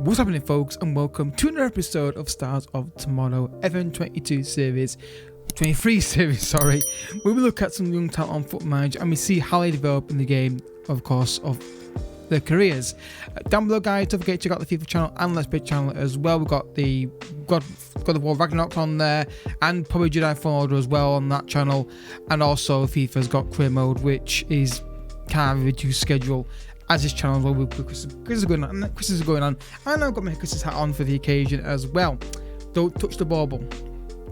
What's happening, folks, and welcome to another episode of Stars of Tomorrow FM23 series, 23 series, sorry, where we look at some young talent on Football Manager and we see how they develop in the game, of course, of their careers. Down below, guys, don't forget to check out the FIFA channel and Let's Play channel as well. We've got the God of War Ragnarok on there, and probably Jedi Fallen Order as well on that channel, and also FIFA's got career mode, which is kind of a reduced schedule as his channel as well. Chris is going on, and I've got my Chris's hat on for the occasion as well. Don't touch the bauble.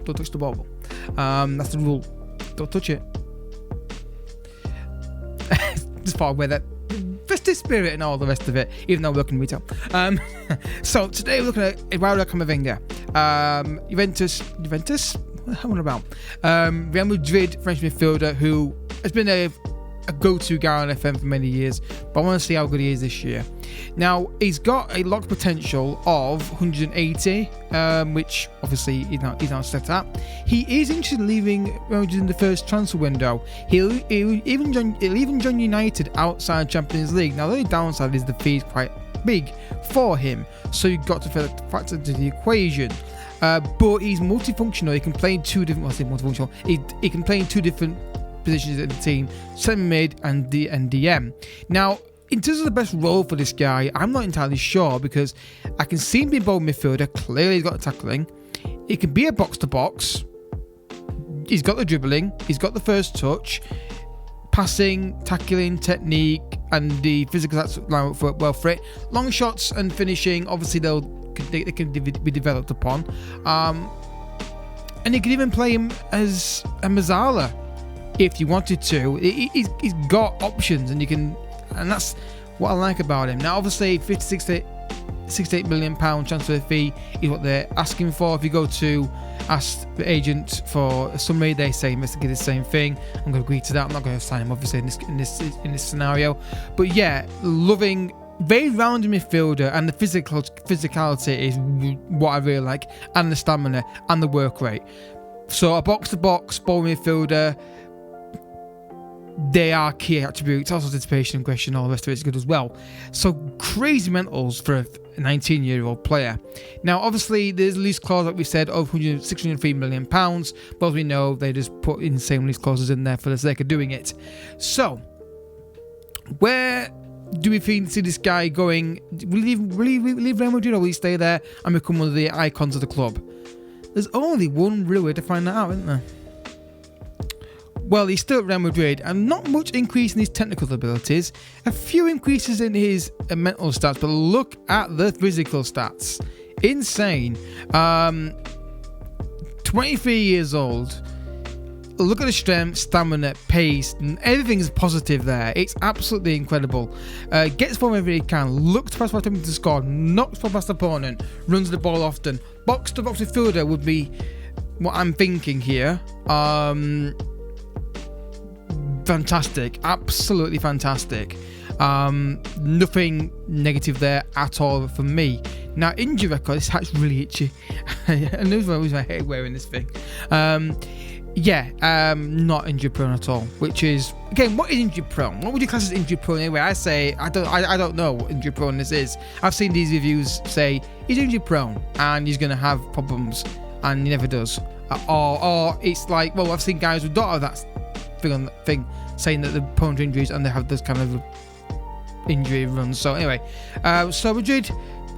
Don't touch the bauble. That's the rule. Don't touch it. Just far away that festive spirit and all the rest of it, even though we're working retail. So today we're looking at Eduardo Camavinga. Juventus, what am I about? Real Madrid French midfielder who has been a go-to guy on FM for many years, but I want to see how good he is this year. Now, he's got a locked potential of 180, which obviously he's not set at. He is interested in leaving Real Madrid in the first transfer window. He'll even join United outside Champions League. Now, the only downside is the fee is quite big for him, so you've got to factor into the equation. But he's multifunctional. He can play in two different. Multifunctional. He can play in two different positions in the team, semi-mid and DM. Now, in terms of the best role for this guy, I'm not entirely sure, because I can see him being both midfielder. Clearly he's got the tackling. He can be a box-to-box. He's got the dribbling. He's got the first touch. Passing, tackling, technique, and the physical line work well for it. Long shots and finishing, obviously they can be developed upon. And you can even play him as a Mazzala if you wanted to. He's got options, and that's what I like about him. Now, obviously, £68 million transfer fee is what they're asking for. If you go to ask the agent for a summary, they say investigate the same thing. I'm going to agree to that. I'm not going to sign him, obviously, in this scenario. But yeah, loving, very rounded midfielder, and the physicality is what I really like, and the stamina and the work rate. So a box-to-box ball midfielder, they are key attributes. Also anticipation, aggression, all the rest of it is good as well. So crazy mentals for a 19-year-old player. Now, obviously, there's a lease clause, like we said, of £603 million. But as we know, they just put insane lease clauses in there for the sake of doing it. So, where do we see this guy going? Will he leave Real Madrid, or will he stay there and become one of the icons of the club? There's only one real way to find that out, isn't there? Well, he's still at Real Madrid, and not much increase in his technical abilities. A few increases in his mental stats, but look at the physical stats. Insane. 23 years old. Look at the strength, stamina, pace, and everything is positive there. It's absolutely incredible. Gets forward whenever he can, looks past attempting to score, knocks past the opponent, runs the ball often. Box-to-box midfielder would be what I'm thinking here. Fantastic, absolutely fantastic. Nothing negative there at all for me. Now, injury record, this hat's really itchy. And there's my hair wearing this thing. Not injury prone at all. Which is, again, what is injury prone? What would you class as injury prone anyway? I say I don't know what injury prone this is. I've seen these reviews say he's injury prone and he's gonna have problems, and he never does. Or it's like, well, I've seen guys who don't have that thing saying that they're prone to injuries and they have this kind of injury runs. So anyway, so Madrid,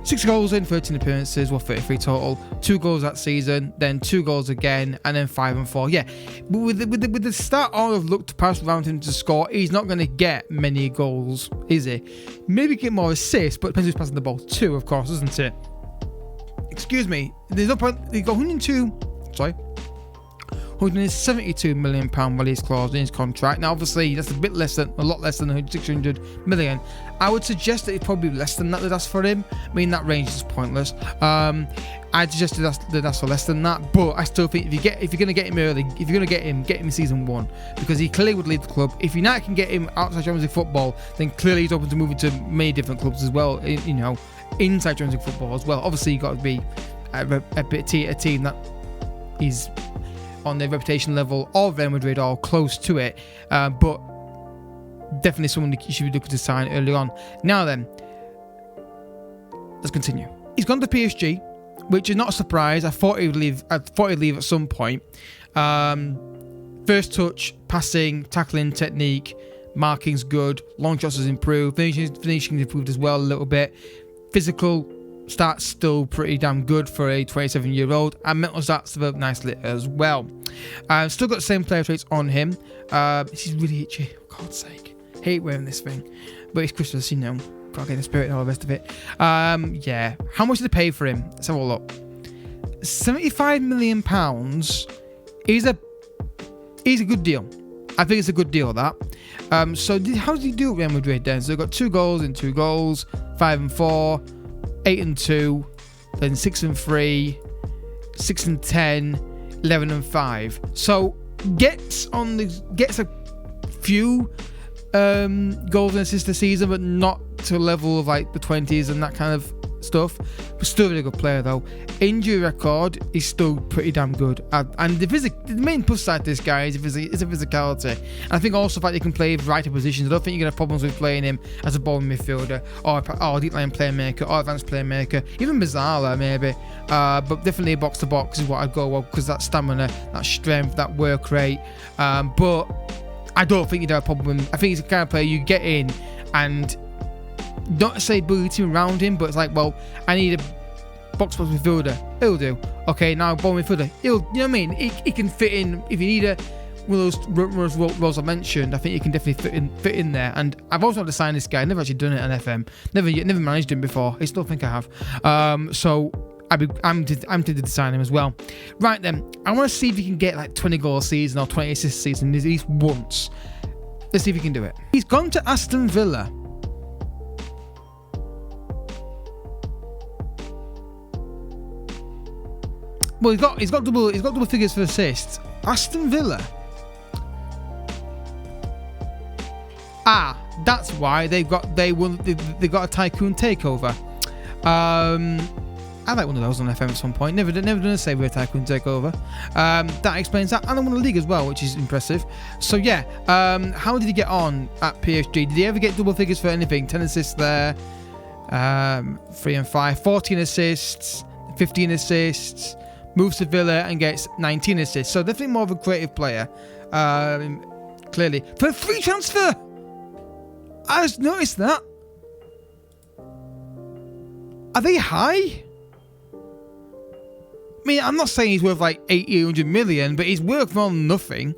6 goals in 13 appearances, 33 total, 2 goals that season, then 2 goals again, and then 5 and 4. Yeah, but with the start all of look to pass around him to score, he's not going to get many goals, is he? Maybe get more assists, but it depends who's passing the ball to, of course, isn't it? Excuse me, there's no point. He got 172 million pound release clause in his contract. Now, obviously, that's a lot less than 600 million. I would suggest that it's probably less than that that's for him. I mean, that range is pointless. I'd suggest that that's for less than that. But I still think if you're going to get him early, if you're going to get him in season 1, because he clearly would leave the club. If United can get him outside Champions League football, then clearly he's open to moving to many different clubs as well. You know, inside Champions League football as well. Obviously, you've got to be a team that is on the reputation level of Real Madrid or close to it, but definitely someone you should be looking to sign early on. Now then, let's continue. He's gone to PSG, which is not a surprise. I thought he'd leave. At some point. First touch, passing, tackling technique, marking's good. Long shots has improved. Finishing's improved as well a little bit. Physical stats still pretty damn good for a 27-year-old, and mental stats developed nicely as well. Still got the same player traits on him. This is really itchy, for God's sake. Hate wearing this thing, but it's Christmas, you know. Gotta get the spirit and all the rest of it. Yeah. How much did they pay for him? Let's have a look. £75 million is a good deal. I think it's a good deal, that. So how did he do at Real Madrid then? So they got 2 goals and 2 goals, 5 and 4, 8 and 2, then 6 and 3, 6 and 10, 11 and 5. So gets a few goals and assists this season, but not to a level of like the 20s and that kind of stuff. But still a really good player though. Injury record is still pretty damn good, and the main plus side to this guy is a physicality. And I think also the fact he can play a variety of positions. I don't think you're gonna have problems with playing him as a ball midfielder or deep line playmaker or advanced playmaker, even Mazzala maybe, but definitely box to box is what I'd go with, because that stamina, that strength, that work rate. But I don't think you'd have a problem. I think he's the kind of player you get in and not to say build a team around him, but it's like, well, I need a box-to-box midfielder. He'll do. Okay, now ball midfielder. You know what I mean? He can fit in. If you need one of those roles I mentioned, I think he can definitely fit in there. And I've always wanted to sign this guy. I've never actually done it on FM. Never managed him before. I still think I have. So I'm tempted to sign him as well. Right then, I want to see if he can get like 20 goals a season or 20 assists a season at least once. Let's see if he can do it. He's gone to Aston Villa. Well, he's got double figures for assists. Aston Villa. That's why they got a tycoon takeover. I like one of those on FM at some point. Never done a save with a tycoon takeover. That explains that, and I won the league as well, which is impressive. So yeah, how did he get on at PSG? Did he ever get double figures for anything? 10 assists there, 3 and 5, 14 assists, 15 assists. Moves to Villa and gets 19 assists. So definitely more of a creative player. Clearly. For a free transfer! I just noticed that. Are they high? I mean, I'm not saying he's worth like 80, 100 million, but he's worth more than nothing.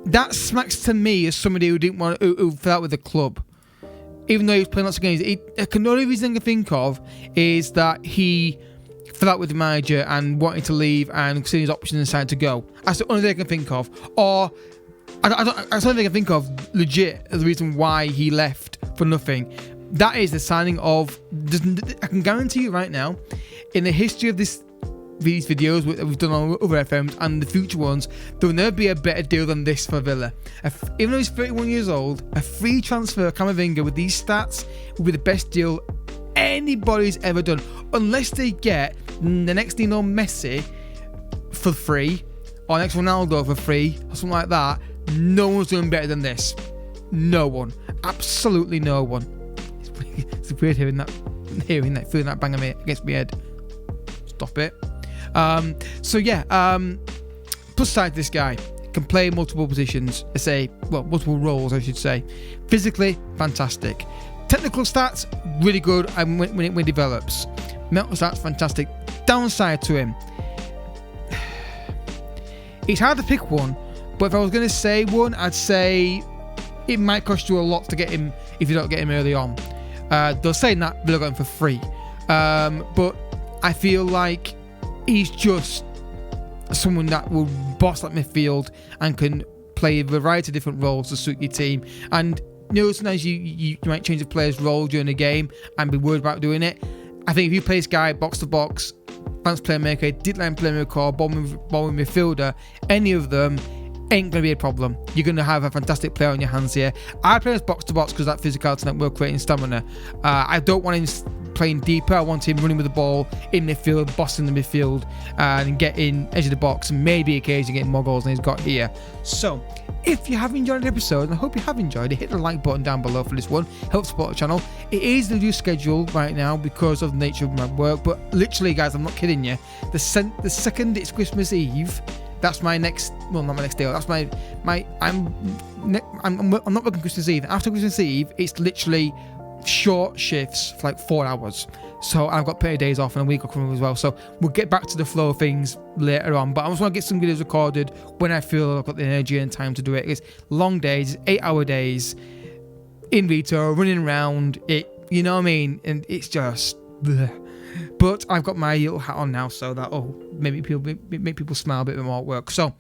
That smacks to me as somebody who didn't want who fell out with the club. Even though he was playing lots of games. The only reason I can think of is that he fell out with the manager and wanted to leave and seeing his options and decided to go. That's the only thing I can think of. Or that's the only thing I can think of legit as the reason why he left for nothing. That is the signing of. I can guarantee you right now, in the history of these videos we've done on other FMs and the future ones, there will never be a better deal than this for Villa. Even though he's 31 years old, a free transfer of Camavinga with these stats will be the best deal anybody's ever done, unless they get the next Messi for free or next Ronaldo for free or something like that. No one's doing better than this. No one, absolutely no one. It's weird hearing that, feeling that bang against my head. Stop it. So yeah, plus side, this guy can play multiple positions. Multiple roles, I should say. Physically, fantastic. Technical stats, really good, and when it develops. Mental stats, fantastic. Downside to him, it's hard to pick one, but if I was going to say one, I'd say it might cost you a lot to get him if you don't get him early on. They're saying that they'll get him for free, but I feel like he's just someone that will boss that midfield and can play a variety of different roles to suit your team. And you know, sometimes you might change a player's role during a game and be worried about doing it. I think if you play this guy box to box, advanced playmaker, deep line playmaker, or ball midfielder, any of them ain't going to be a problem. You're going to have a fantastic player on your hands here. I play this box to box because that physicality, that work rate and stamina. I don't want him playing deeper. I want him running with the ball in midfield, bossing the midfield, and getting edge of the box, and maybe occasionally getting more goals than he's got here. So, if you have enjoyed the episode, and I hope you have enjoyed it, hit the like button down below for this one. Help support the channel. It is the reduced schedule right now because of the nature of my work, but literally, guys, I'm not kidding you. The second it's Christmas Eve, that's my next, well, not my next day. That's I'm not working Christmas Eve. After Christmas Eve, it's literally short shifts for like 4 hours. So I've got plenty of days off and a week off as well. So we'll get back to the flow of things later on. But I just want to get some videos recorded when I feel I've got the energy and time to do it. It's long days, 8-hour days in retail, running around. You know what I mean? And it's just bleh. But I've got my little hat on now, so that'll make people smile a bit more at work. So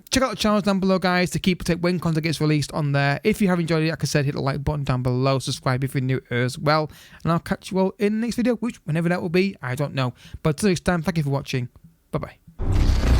check out the channels down below, guys, to keep updated when content gets released on there. If you have enjoyed it, like I said, hit the like button down below, subscribe if you're new as well, and I'll catch you all in the next video, which whenever that will be, I don't know. But until next time, thank you for watching. Bye bye.